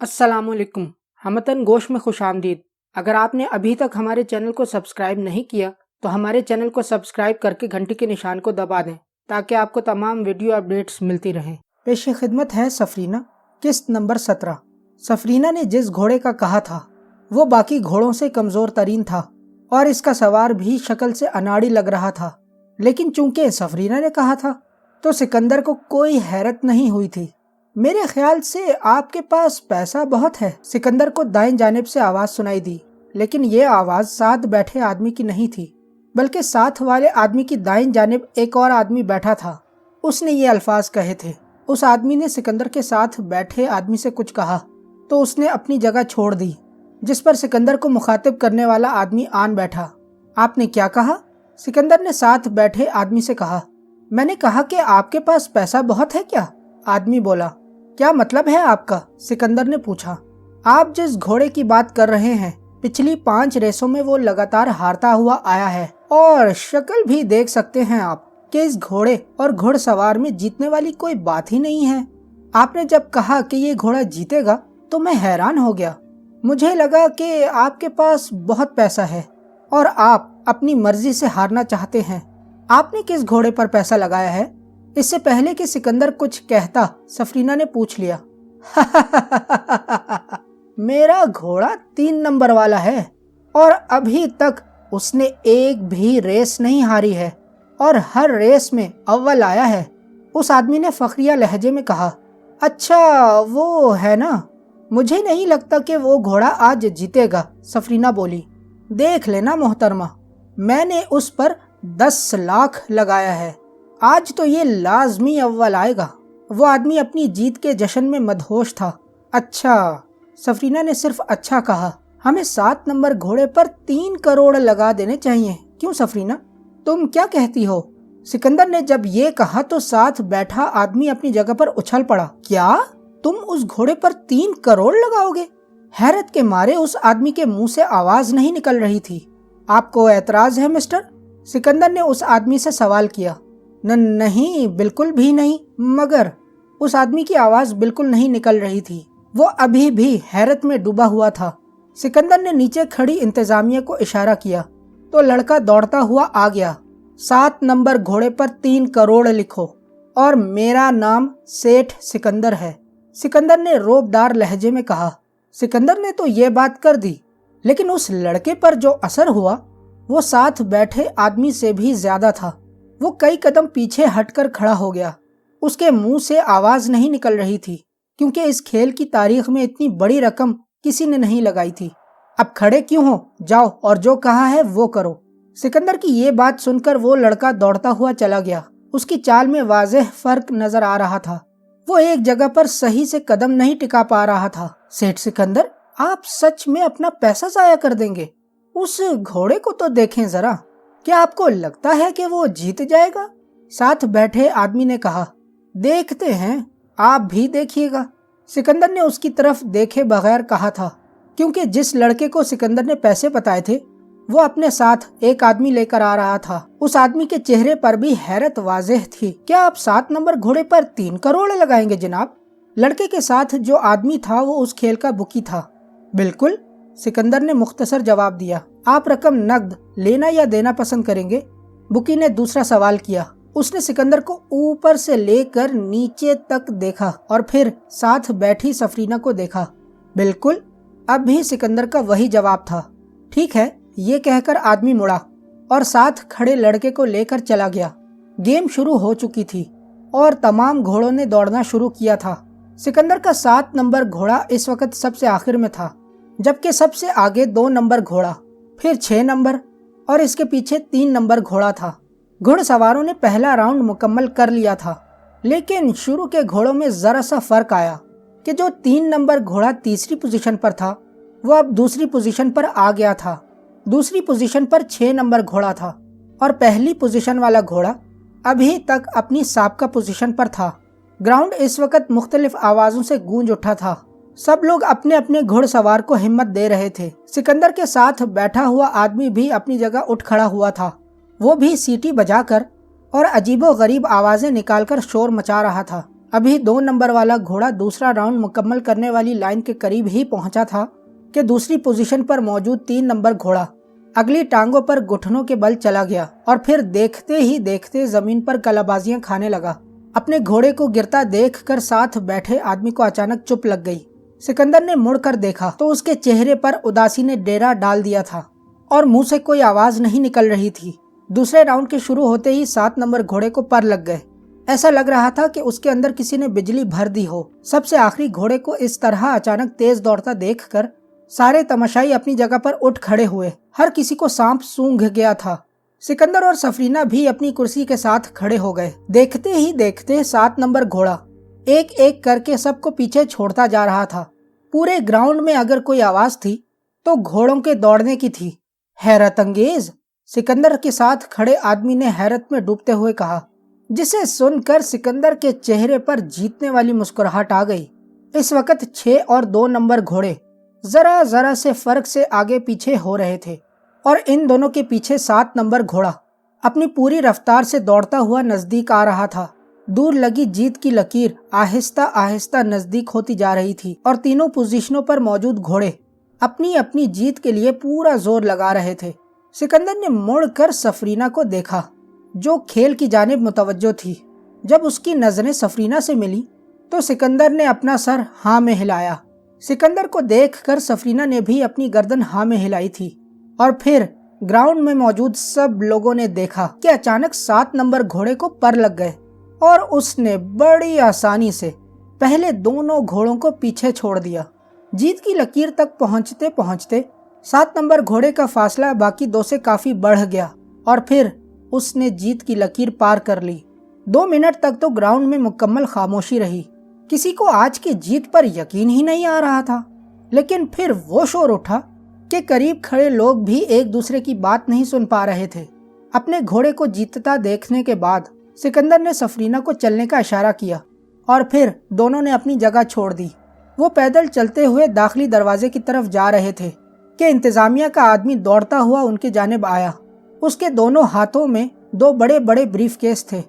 अस्सलाम वालेकुम। हमतन गोश में खुश आमदीद। अगर आपने अभी तक हमारे चैनल को सब्सक्राइब नहीं किया तो हमारे चैनल को सब्सक्राइब करके घंटी के निशान को दबा दें ताकि आपको तमाम वीडियो अपडेट्स मिलती रहें। पेश खिदमत है सफरीना, किस्त नंबर 17। सफरीना ने जिस घोड़े का कहा था वो बाकी घोड़ों से कमज़ोर तरीन था और इसका सवार भी शक्ल से अनाड़ी लग रहा था, लेकिन चूंकि सफरीना ने कहा था तो सिकंदर को कोई हैरत नहीं हुई थी। मेरे ख्याल से आपके पास पैसा बहुत है। सिकंदर को दाएं जानिब से आवाज़ सुनाई दी, लेकिन ये आवाज़ साथ बैठे आदमी की नहीं थी, बल्कि साथ वाले आदमी की दाएं जानिब एक और आदमी बैठा था। उसने ये अल्फाज कहे थे। उस आदमी ने सिकंदर के साथ बैठे आदमी से कुछ कहा तो उसने अपनी जगह छोड़ दी, जिस पर सिकंदर को मुखातिब करने वाला आदमी आन बैठा। आपने क्या कहा? सिकंदर ने साथ बैठे आदमी से कहा। मैंने कहा कि आपके पास पैसा बहुत है क्या? आदमी बोला। क्या मतलब है आपका? सिकंदर ने पूछा। आप जिस घोड़े की बात कर रहे हैं, पिछली 5 रेसों में वो लगातार हारता हुआ आया है और शक्ल भी देख सकते हैं आप कि इस घोड़े और घुड़सवार में जीतने वाली कोई बात ही नहीं है। आपने जब कहा कि ये घोड़ा जीतेगा तो मैं हैरान हो गया। मुझे लगा कि आपके पास बहुत पैसा है और आप अपनी मर्जी से हारना चाहते हैं। आपने किस घोड़े पर पैसा लगाया है? इससे पहले कि सिकंदर कुछ कहता, सफरीना ने पूछ लिया। मेरा घोड़ा 3 नंबर वाला है और अभी तक उसने एक भी रेस नहीं हारी है और हर रेस में अव्वल आया है। उस आदमी ने फखरिया लहजे में कहा। अच्छा वो है ना, मुझे नहीं लगता कि वो घोड़ा आज जीतेगा, सफरीना बोली। देख लेना मोहतरमा, मैंने उस पर 10 लाख लगाया है, आज तो ये लाजमी अव्वल आएगा। वो आदमी अपनी जीत के जश्न में मदहोश था। अच्छा, सफरीना ने सिर्फ अच्छा कहा। हमें 7 नंबर घोड़े पर 3 करोड़ लगा देने चाहिए, क्यों सफरीना? तुम क्या कहती हो? सिकंदर ने जब ये कहा तो साथ बैठा आदमी अपनी जगह पर उछल पड़ा। क्या तुम उस घोड़े पर 3 करोड़ लगाओगे? हैरत के मारे उस आदमी के मुंह से आवाज नहीं निकल रही थी। आपको एतराज है मिस्टर? सिकंदर ने उस आदमी से सवाल किया। नहीं, बिल्कुल भी नहीं। मगर उस आदमी की आवाज बिल्कुल नहीं निकल रही थी। वो अभी भी हैरत में डूबा हुआ था। सिकंदर ने नीचे खड़ी इंतजामिया को इशारा किया तो लड़का दौड़ता हुआ आ गया। 7 नंबर घोड़े पर 3 करोड़ लिखो और मेरा नाम सेठ सिकंदर है, सिकंदर ने रोबदार लहजे में कहा। सिकंदर ने तो ये बात कर दी, लेकिन उस लड़के पर जो असर हुआ वो साथ बैठे आदमी से भी ज्यादा था। वो कई कदम पीछे हटकर खड़ा हो गया। उसके मुंह से आवाज नहीं निकल रही थी, क्योंकि इस खेल की तारीख में इतनी बड़ी रकम किसी ने नहीं लगाई थी। अब खड़े क्यों हो? जाओ और जो कहा है वो करो। सिकंदर की ये बात सुनकर वो लड़का दौड़ता हुआ चला गया। उसकी चाल में वाज़ेह फर्क नजर आ रहा था। वो एक जगह पर सही से कदम नहीं टिका पा रहा था। सेठ सिकंदर, आप सच में अपना पैसा जाया कर देंगे? उस घोड़े को तो देखें जरा, क्या आपको लगता है कि वो जीत जाएगा? साथ बैठे आदमी ने कहा। देखते हैं, आप भी देखिएगा। सिकंदर ने उसकी तरफ देखे बगैर कहा था, क्योंकि जिस लड़के को सिकंदर ने पैसे बताए थे वो अपने साथ एक आदमी लेकर आ रहा था। उस आदमी के चेहरे पर भी हैरत वाज़ेह थी। क्या आप 7 नंबर घोड़े पर 3 करोड़ लगाएंगे जनाब? लड़के के साथ जो आदमी था वो उस खेल का बुकी था। बिल्कुल, सिकंदर ने मुख्तसर जवाब दिया। आप रकम नकद लेना या देना पसंद करेंगे? बुकी ने दूसरा सवाल किया। उसने सिकंदर को ऊपर से लेकर नीचे तक देखा और फिर साथ बैठी सफरीना को देखा। बिल्कुल, अब भी सिकंदर का वही जवाब था। ठीक है, ये कहकर आदमी मुड़ा और साथ खड़े लड़के को लेकर चला गया। गेम शुरू हो चुकी थी और तमाम घोड़ों ने दौड़ना शुरू किया था। सिकंदर का 7 नंबर घोड़ा इस वक्त सबसे आखिर में था, जबकि सबसे आगे 2 नंबर घोड़ा, फिर 6 नंबर और इसके पीछे 3 नंबर घोड़ा था। घुड़सवारों ने पहला राउंड मुकम्मल कर लिया था, लेकिन शुरू के घोड़ों में जरा सा फर्क आया कि जो 3 नंबर घोड़ा तीसरी पोजीशन पर था वो अब दूसरी पोजीशन पर आ गया था। दूसरी पोजीशन पर 6 नंबर घोड़ा था और पहली पोजीशन वाला घोड़ा अभी तक अपनी साबका पोजीशन पर था। ग्राउंड इस वक्त मुख्तलिफ आवाज़ों से गूंज उठा था। सब लोग अपने अपने घुड़सवार को हिम्मत दे रहे थे। सिकंदर के साथ बैठा हुआ आदमी भी अपनी जगह उठ खड़ा हुआ था। वो भी सीटी बजाकर और अजीबो गरीब आवाज़ें निकालकर शोर मचा रहा था। ابھی 2 نمبر والا گھوڑا دوسرا راؤنڈ مکمل کرنے والی لائن کے قریب ہی پہنچا تھا کہ دوسری پوزیشن پر موجود 3 نمبر گھوڑا اگلی ٹانگوں پر گھٹنوں کے بل چلا گیا اور پھر دیکھتے ہی دیکھتے زمین پر کلابازیاں کھانے لگا۔ اپنے گھوڑے کو گرتا دیکھ کر ساتھ بیٹھے آدمی کو اچانک چپ لگ گئی۔ سکندر نے مڑ کر دیکھا تو اس کے چہرے پر اداسی نے ڈیرا ڈال دیا تھا اور منہ سے کوئی آواز نہیں نکل رہی تھی۔ دوسرے راؤنڈ کے شروع ہوتے ہی 7 نمبر گھوڑے کو پر لگ گئے۔ ایسا لگ رہا تھا کہ اس کے اندر کسی نے بجلی بھر دی ہو۔ سب سے آخری گھوڑے کو اس طرح اچانک تیز دوڑتا دیکھ کر سارے تماشائی اپنی جگہ پر اٹھ کھڑے ہوئے۔ ہر کسی کو سانپ سونگھ گیا تھا۔ سکندر اور سفرینہ بھی اپنی کرسی کے ساتھ کھڑے ہو گئے۔ دیکھتے ہی دیکھتے 7 نمبر گھوڑا ایک ایک کر کے سب کو پیچھے چھوڑتا جا رہا تھا۔ پورے گراؤنڈ میں اگر کوئی آواز تھی تو گھوڑوں کے دوڑنے کی تھی۔ حیرت انگیز، سکندر کے ساتھ کھڑے آدمی نے حیرت میں ڈوبتے ہوئے کہا، جسے سن کر سکندر کے چہرے پر جیتنے والی مسکراہٹ آ گئی۔ اس وقت 6 اور 2 نمبر گھوڑے ذرا ذرا سے فرق سے آگے پیچھے ہو رہے تھے اور ان دونوں کے پیچھے 7 نمبر گھوڑا اپنی پوری رفتار سے دوڑتا ہوا نزدیک آ رہا تھا۔ دور لگی جیت کی لکیر آہستہ آہستہ نزدیک ہوتی جا رہی تھی اور تینوں پوزیشنوں پر موجود گھوڑے اپنی اپنی جیت کے لیے پورا زور لگا رہے تھے۔ سکندر نے مڑ کر سفرینہ کو دیکھا جو کھیل کی جانب متوجہ تھی۔ جب اس کی نظریں سفرینہ سے ملی تو سکندر نے اپنا سر ہاں میں ہلایا۔ سکندر کو دیکھ کر سفرینہ نے بھی اپنی گردن ہاں میں ہلائی تھی اور پھر گراؤنڈ میں موجود سب لوگوں نے دیکھا کہ اچانک 7 نمبر گھوڑے کو پر لگ گئے اور اس نے بڑی آسانی سے پہلے دونوں گھوڑوں کو پیچھے چھوڑ دیا۔ جیت کی لکیر تک پہنچتے پہنچتے 7 نمبر گھوڑے کا فاصلہ باقی 2 سے کافی بڑھ گیا اور پھر اس نے جیت کی لکیر پار کر لی۔ 2 منٹ تک تو گراؤنڈ میں مکمل خاموشی رہی۔ کسی کو آج کی جیت پر یقین ہی نہیں آ رہا تھا، لیکن پھر وہ شور اٹھا کہ قریب کھڑے لوگ بھی ایک دوسرے کی بات نہیں سن پا رہے تھے۔ اپنے گھوڑے کو جیتتا دیکھنے کے بعد سکندر نے سفرینہ کو چلنے کا اشارہ کیا اور پھر دونوں نے اپنی جگہ چھوڑ دی۔ وہ پیدل چلتے ہوئے داخلی دروازے کی طرف جا رہے تھے کہ انتظامیہ کا آدمی دوڑتا ہوا ان کی جانب آیا۔ اس کے دونوں ہاتھوں میں 2 بڑے بڑے بریف کیس تھے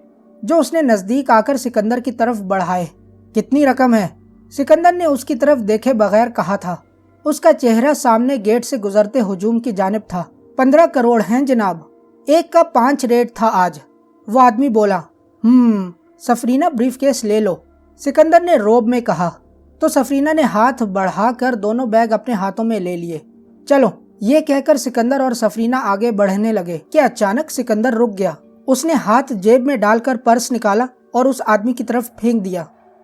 جو اس نے نزدیک آ کر سکندر کی طرف بڑھائے۔ کتنی رقم ہے؟ سکندر نے اس کی طرف دیکھے بغیر کہا تھا۔ اس کا چہرہ سامنے گیٹ سے گزرتے ہجوم کی جانب تھا۔ 15 کروڑ ہیں جناب، 1 کا 5 ریٹ تھا آج۔ وہ آدمی بولا۔ سفرینہ بریف کیس لے لو، سکندر نے روب میں کہا تو سفرینہ نے ہاتھ بڑھا کر دونوں بیگ اپنے ہاتھوں میں لے لیے۔ چلو، یہ کہہ کر سکندر اور سفرینہ آگے بڑھنے لگے کہ اچانک سکندر رک گیا۔ اس نے ہاتھ جیب میں ڈال کر پرس نکالا اور اس آدمی کی طرف پھینک دیا۔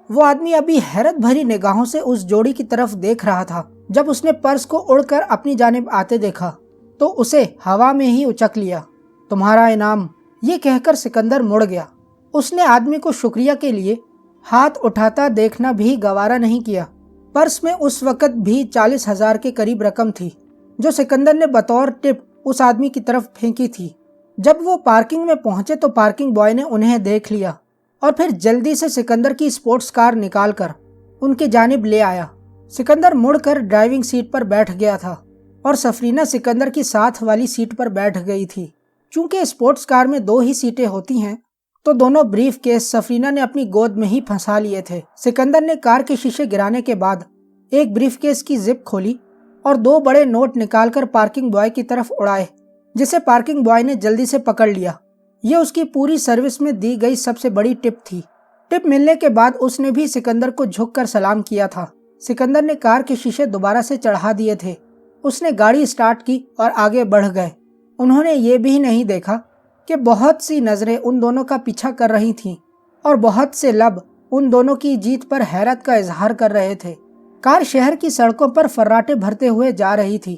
وہ آدمی ابھی حیرت بھری نگاہوں سے اس جوڑی کی طرف دیکھ رہا تھا۔ جب اس نے پرس کو اڑ کر اپنی جانب آتے دیکھا تو اسے ہوا میں ہی اچک لیا۔ تمہارا انعام، یہ کہہ کر سکندر مڑ گیا۔ اس نے آدمی کو شکریہ کے لیے ہاتھ اٹھاتا دیکھنا بھی گوارا نہیں کیا۔ پرس میں اس وقت بھی 40,000 کے قریب رقم تھی جو سکندر نے بطور ٹپ اس آدمی کی طرف پھینکی تھی۔ جب وہ پارکنگ میں پہنچے تو پارکنگ بوائے نے انہیں دیکھ لیا اور پھر جلدی سے سکندر کی اسپورٹس کار نکال کر ان کی جانب لے آیا۔ سکندر مڑ کر ڈرائیونگ سیٹ پر بیٹھ گیا تھا اور سفرینہ سکندر کی ساتھ والی سیٹ پر بیٹھ گئی تھی۔ چونکہ اسپورٹس کار میں 2 ہی سیٹیں ہوتی ہیں تو دونوں بریف کیس سفرینہ نے اپنی گود میں ہی پھنسا لیے تھے۔ سکندر نے کار کے شیشے گرانے کے بعد ایک بریف کیس کی زپ کھولی اور 2 بڑے نوٹ نکال کر پارکنگ بوائے کی طرف اڑائے، جسے پارکنگ بوائے نے جلدی سے پکڑ لیا۔ یہ اس کی پوری سروس میں دی گئی سب سے بڑی ٹپ تھی۔ ٹپ ملنے کے بعد اس نے بھی سکندر کو جھک کر سلام کیا تھا۔ سکندر نے کار کے شیشے دوبارہ سے چڑھا دیے تھے۔ اس نے گاڑی اسٹارٹ کی اور آگے بڑھ گئے۔ انہوں نے یہ بھی نہیں دیکھا کہ بہت سی نظریں ان دونوں کا پیچھا کر رہی تھیں اور بہت سے لب ان دونوں کی جیت پر حیرت کا اظہار کر رہے تھے۔ کار شہر کی سڑکوں پر فراٹے بھرتے ہوئے جا رہی تھی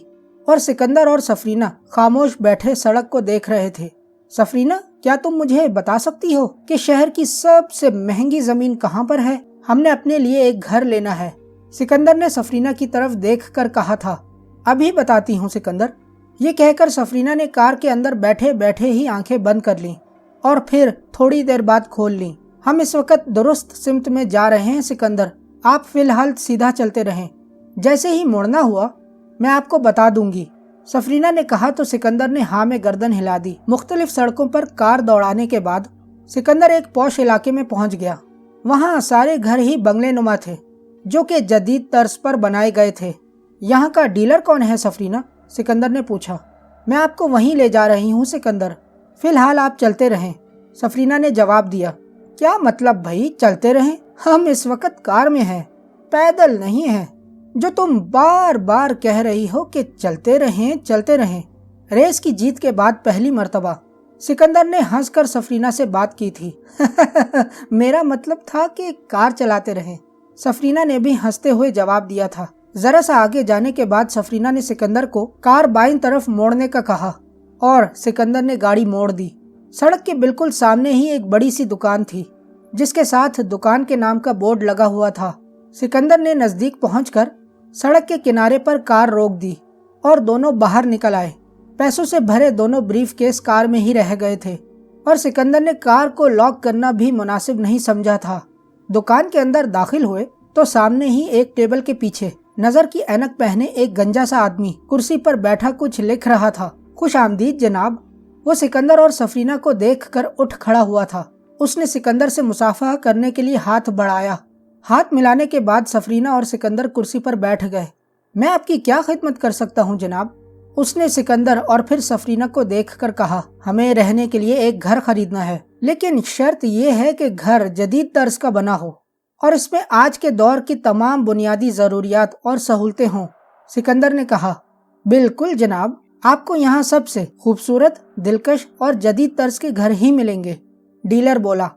اور سکندر اور سفرینہ خاموش بیٹھے سڑک کو دیکھ رہے تھے۔ سفرینہ، کیا تم مجھے بتا سکتی ہو کہ شہر کی سب سے مہنگی زمین کہاں پر ہے؟ ہم نے اپنے لیے ایک گھر لینا ہے۔ سکندر نے سفرینہ کی طرف دیکھ کر کہا تھا۔ ابھی بتاتی ہوں سکندر، یہ کہہ کر سفرینہ نے کار کے اندر بیٹھے بیٹھے ہی آنکھیں بند کر لیں اور پھر تھوڑی دیر بعد کھول لیں۔ ہم اس وقت درست سمت میں جا رہے ہیں سکندر، آپ فی الحال سیدھا چلتے رہیں، جیسے ہی مڑنا ہوا میں آپ کو بتا دوں گی، سفرینہ نے کہا تو سکندر نے ہاں میں گردن ہلا دی۔ مختلف سڑکوں پر کار دوڑانے کے بعد سکندر ایک پوش علاقے میں پہنچ گیا۔ वहाँ सारे घर ही बंगले नुमा थे जो कि जदीद तर्ज पर बनाए गए थे। यहाँ का डीलर कौन है सफरीना? सिकंदर ने पूछा। मैं आपको वहीं ले जा रही हूँ सिकंदर, फिलहाल आप चलते रहें, सफरीना ने जवाब दिया। क्या मतलब भाई चलते रहें? हम इस वक्त कार में हैं, पैदल नहीं हैं। जो तुम बार बार कह रही हो कि चलते रहें। रेस की जीत के बाद पहली मर्तबा सिकंदर ने हंसकर सफरीना से बात की थी। मेरा मतलब था कि कार चलाते रहें, सफरीना ने भी हंसते हुए जवाब दिया था। जरा सा आगे जाने के बाद सफरीना ने सिकंदर को कार बाईं तरफ मोड़ने का कहा और सिकंदर ने गाड़ी मोड़ दी। सड़क के बिल्कुल सामने ही एक बड़ी सी दुकान थी जिसके साथ दुकान के नाम का बोर्ड लगा हुआ था। सिकंदर ने नजदीक पहुंचकर सड़क के किनारे पर कार रोक दी और दोनों बाहर निकल आए। पैसों से भरे दोनों ब्रीफ केस कार में ही रह गए थे और सिकंदर ने कार को लॉक करना भी मुनासिब नहीं समझा था। दुकान के अंदर दाखिल हुए तो सामने ही एक टेबल के पीछे नजर की ऐनक पहने एक गंजा सा आदमी कुर्सी पर बैठा कुछ लिख रहा था। खुश आमदीद जनाब। वो सिकंदर और सफरीना को देखकर उठ खड़ा हुआ था। उसने सिकंदर से मुसाफा करने के लिए हाथ बढ़ाया। हाथ मिलाने के बाद सफरीना और सिकंदर कुर्सी पर बैठ गए। मैं आपकी क्या खिदमत कर सकता हूँ जनाब? उसने सिकंदर और फिर सफरीना को देखकर कहा। हमें रहने के लिए एक घर खरीदना है, लेकिन शर्त ये है कि घर जदीद तर्ज का बना हो और इसमें आज के दौर की तमाम बुनियादी जरूरियात और सहूलतें हों, सिकंदर ने कहा। बिल्कुल जनाब, आपको यहाँ सबसे खूबसूरत, दिलकश और जदीद तर्ज के घर ही मिलेंगे, डीलर बोला।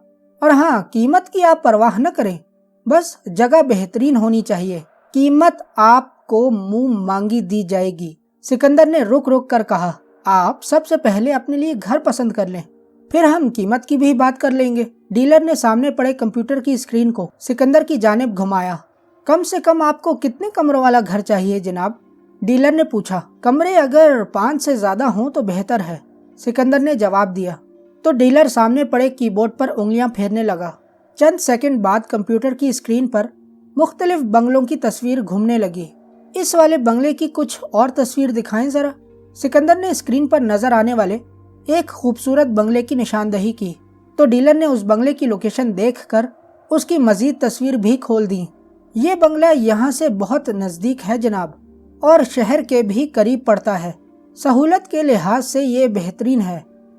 और हाँ, कीमत की आप परवाह न करें, बस जगह बेहतरीन होनी चाहिए। कीमत आपको मुंह मांगी दी जाएगी, सिकंदर ने रुक रुक कर कहा। आप सबसे पहले अपने लिए घर पसंद कर लें, फिर हम कीमत की भी बात कर लेंगे। डीलर ने सामने पड़े कंप्यूटर की स्क्रीन को सिकंदर की जानिब घुमाया। कम से कम आपको कितने कमरों वाला घर चाहिए जनाब? डीलर ने पूछा। कमरे अगर 5 से ज्यादा हों तो बेहतर है, सिकंदर ने जवाब दिया। तो डीलर सामने पड़े कीबोर्ड पर उंगलियां फेरने लगा। चंद सेकंड बाद कंप्यूटर की स्क्रीन पर मुख्तलिफ बंगलों की तस्वीर घूमने लगी। इस वाले बंगले की कुछ और तस्वीर दिखाएं जरा। सिकंदर ने स्क्रीन पर नजर आने वाले एक खूबसूरत बंगले की निशानदही की तो डीलर ने उस बंगले की लोकेशन देखकर उसकी मजीद तस्वीर भी खोल दी। ये बंगला यहाँ से बहुत नजदीक है जनाब, और शहर के भी करीब पड़ता है। सहूलत के लिहाज से ये बेहतरीन है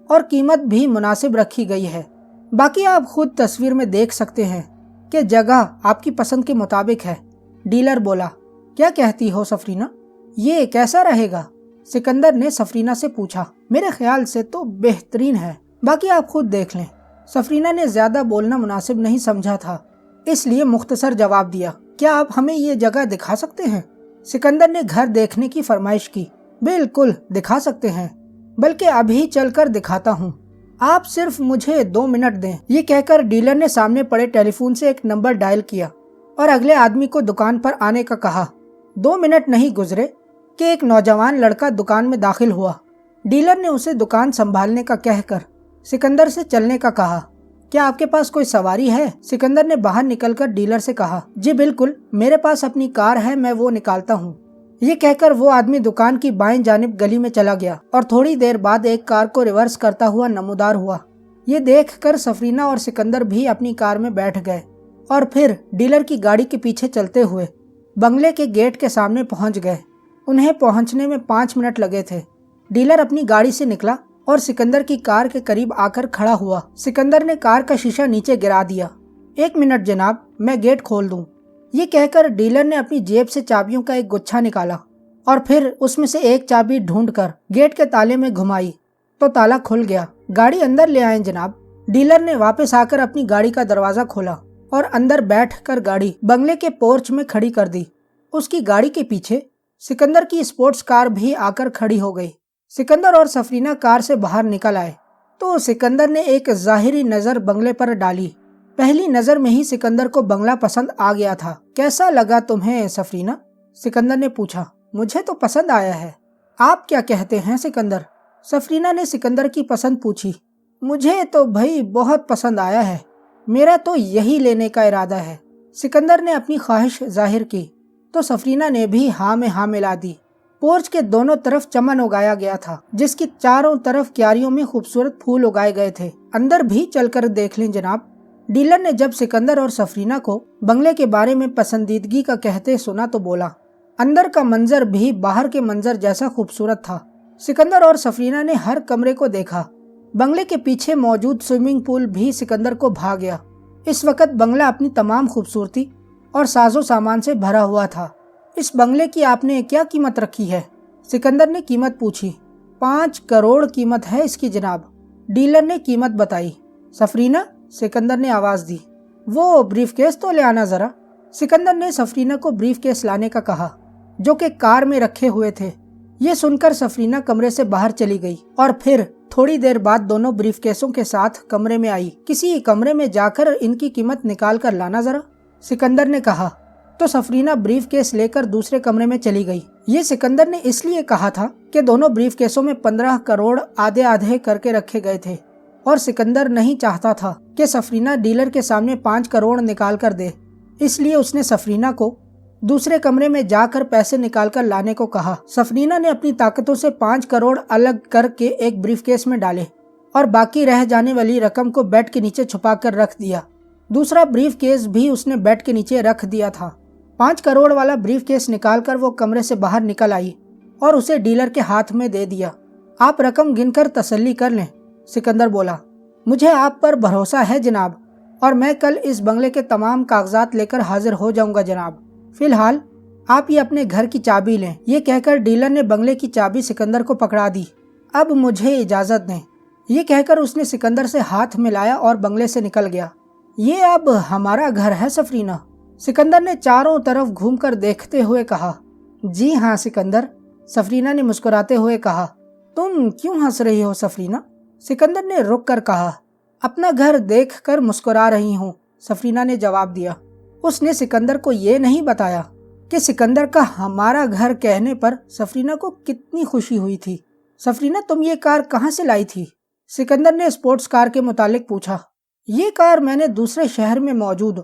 और कीमत भी मुनासिब रखी गई है। बाकी आप खुद तस्वीर में देख सकते हैं कि जगह आपकी पसंद के मुताबिक है, डीलर बोला। क्या कहती हो सफरीना, ये कैसा रहेगा? सिकंदर ने सफरीना से पूछा। मेरे ख्याल से तो बेहतरीन है, बाकी आप खुद देख लें। सफरीना ने ज्यादा बोलना मुनासिब नहीं समझा था, इसलिए मुख्तसर जवाब दिया। क्या आप हमें ये जगह दिखा सकते हैं? सिकंदर ने घर देखने की फरमाइश की। बिल्कुल दिखा सकते हैं, बल्कि अभी चलकर दिखाता हूँ, आप सिर्फ मुझे 2 मिनट दें। ये कहकर डीलर ने सामने पड़े टेलीफोन से एक नंबर डायल किया और अगले आदमी को दुकान पर आने का कहा। 2 मिनट नहीं गुजरे कि एक नौजवान लड़का दुकान में दाखिल हुआ। डीलर ने उसे दुकान संभालने का कहकर सिकंदर से चलने का कहा। क्या आपके पास कोई सवारी है? सिकंदर ने बाहर निकलकर डीलर से कहा। जी बिल्कुल, मेरे पास अपनी कार है, मैं वो निकालता हूँ। ये कहकर वो आदमी दुकान की बाईं जानिब गली में चला गया और थोड़ी देर बाद एक कार को रिवर्स करता हुआ नमूदार हुआ। ये देखकर सफरीना और सिकंदर भी अपनी कार में बैठ गए और फिर डीलर की गाड़ी के पीछे चलते हुए बंगले के गेट के सामने पहुंच गए। उन्हें पहुंचने में 5 मिनट लगे थे। डीलर अपनी गाड़ी से निकला और सिकंदर की कार के करीब आकर खड़ा हुआ। सिकंदर ने कार का शीशा नीचे गिरा दिया। 1 मिनट जनाब, मैं गेट खोल दूं। ये कहकर डीलर ने अपनी जेब से चाबियों का एक गुच्छा निकाला और फिर उसमें से एक चाबी ढूंढकर गेट के ताले में घुमाई तो ताला खुल गया। गाड़ी अंदर ले आए जनाब। डीलर ने वापस आकर अपनी गाड़ी का दरवाजा खोला और अंदर बैठकर गाड़ी बंगले के पोर्च में खड़ी कर दी। उसकी गाड़ी के पीछे सिकंदर की स्पोर्ट्स कार भी आकर खड़ी हो गई। सिकंदर और सफरीना कार से बाहर निकल आए तो सिकंदर ने एक जाहिरी नजर बंगले पर डाली। पहली नजर में ही सिकंदर को बंगला पसंद आ गया था। कैसा लगा तुम्हें सफरीना? सिकंदर ने पूछा। मुझे तो पसंद आया है, आप क्या कहते हैं सिकंदर? सफरीना ने सिकंदर की पसंद पूछी। मुझे तो भाई बहुत पसंद आया है, मेरा तो यही लेने का इरादा है। सिकंदर ने अपनी ख्वाहिश जाहिर की तो सफरीना ने भी हाँ में हाँ मिला दी। पोर्च के दोनों तरफ चमन उगाया गया था जिसकी चारों तरफ क्यारियों में खूबसूरत फूल उगाए गए थे। अंदर भी चलकर देख लें जनाब। ڈیلر نے جب سکندر اور سفرینہ کو بنگلے کے بارے میں پسندیدگی کا کہتے سنا تو بولا، اندر کا منظر بھی باہر کے منظر جیسا خوبصورت تھا۔ سکندر اور سفرینہ نے ہر کمرے کو دیکھا۔ بنگلے کے پیچھے موجود سوئمنگ پول بھی سکندر کو بھا گیا۔ اس وقت بنگلہ اپنی تمام خوبصورتی اور ساز و سامان سے بھرا ہوا تھا۔ اس بنگلے کی آپ نے کیا قیمت رکھی ہے؟ سکندر نے قیمت پوچھی۔ 5 کروڑ قیمت ہے اس کی جناب، ڈیلر نے قیمت بتائی۔ سفرینہ، سکندر نے آواز دی، وہ بریف کیس تو لے آنا ذرا۔ سکندر نے سفرینہ کو بریف کیس لانے کا کہا جو کہ کار میں رکھے ہوئے تھے۔ یہ سن کر سفرینہ کمرے سے باہر چلی گئی اور پھر تھوڑی دیر بعد دونوں بریف کیسوں کے ساتھ کمرے میں آئی۔ کسی کمرے میں جا کر ان کی قیمت نکال کر لانا ذرا، سکندر نے کہا تو سفرینہ بریف کیس لے کر دوسرے کمرے میں چلی گئی۔ یہ سکندر نے اس لیے کہا تھا کہ دونوں بریف کیسوں میں 15 کروڑ آدھے آدھے کر کے رکھے گئے تھے اور سکندر نہیں چاہتا تھا کہ سفرینہ ڈیلر کے سامنے 5 کروڑ نکال کر دے، اس لیے اس نے سفرینہ کو دوسرے کمرے میں جا کر پیسے نکال کر لانے کو کہا۔ سفرینہ نے اپنی طاقتوں سے 5 کروڑ الگ کر کے ایک بریف کیس میں ڈالے اور باقی رہ جانے والی رقم کو بیڈ کے نیچے چھپا کر رکھ دیا۔ دوسرا بریف کیس بھی اس نے بیڈ کے نیچے رکھ دیا تھا۔ 5 کروڑ والا بریف کیس نکال کر وہ کمرے سے باہر نکل آئی اور اسے ڈیلر کے ہاتھ میں دے دیا۔ آپ رقم گن کر تسلی کر لیں، سکندر بولا۔ مجھے آپ پر بھروسہ ہے جناب، اور میں کل اس بنگلے کے تمام کاغذات لے کر حاضر ہو جاؤں گا جناب۔ فی الحال آپ یہ اپنے گھر کی چابی لیں۔ یہ کہہ کر ڈیلر نے بنگلے کی چابی سکندر کو پکڑا دی۔ اب مجھے اجازت دیں، یہ کہہ کر اس نے سکندر سے ہاتھ ملایا اور بنگلے سے نکل گیا۔ یہ اب ہمارا گھر ہے سفرینہ، سکندر نے چاروں طرف گھوم کر دیکھتے ہوئے کہا۔ جی ہاں سکندر، سفرینہ نے مسکراتے ہوئے کہا۔ تم کیوں ہنس رہی ہو سفرینہ؟ سکندر نے رک کر کہا۔ اپنا گھر دیکھ کر مسکرا رہی ہوں، سفرینہ نے جواب دیا۔ اس نے سکندر کو یہ نہیں بتایا کہ سکندر کا ہمارا گھر کہنے پر سفرینہ کو کتنی خوشی ہوئی تھی۔ سفرینہ، تم یہ کار کہاں سے لائی تھی؟ سکندر نے اسپورٹس کار کے متعلق پوچھا۔ یہ کار میں نے دوسرے شہر میں موجود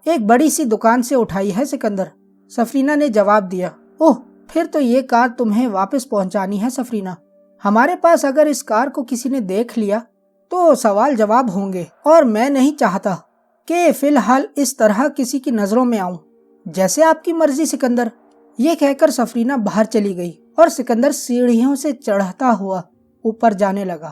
ایک بڑی سی دکان سے اٹھائی ہے سکندر، سفرینہ نے جواب دیا۔ اوہ، پھر تو یہ کار تمہیں واپس پہنچانی ہے سفرینہ۔ ہمارے پاس اگر اس کار کو کسی نے دیکھ لیا تو سوال جواب ہوں گے، اور میں نہیں چاہتا کہ فی الحال اس طرح کسی کی نظروں میں آؤں۔ جیسے آپ کی مرضی سکندر، یہ کہہ کر سفرینہ باہر چلی گئی اور سکندر سیڑھیوں سے چڑھتا ہوا اوپر جانے لگا۔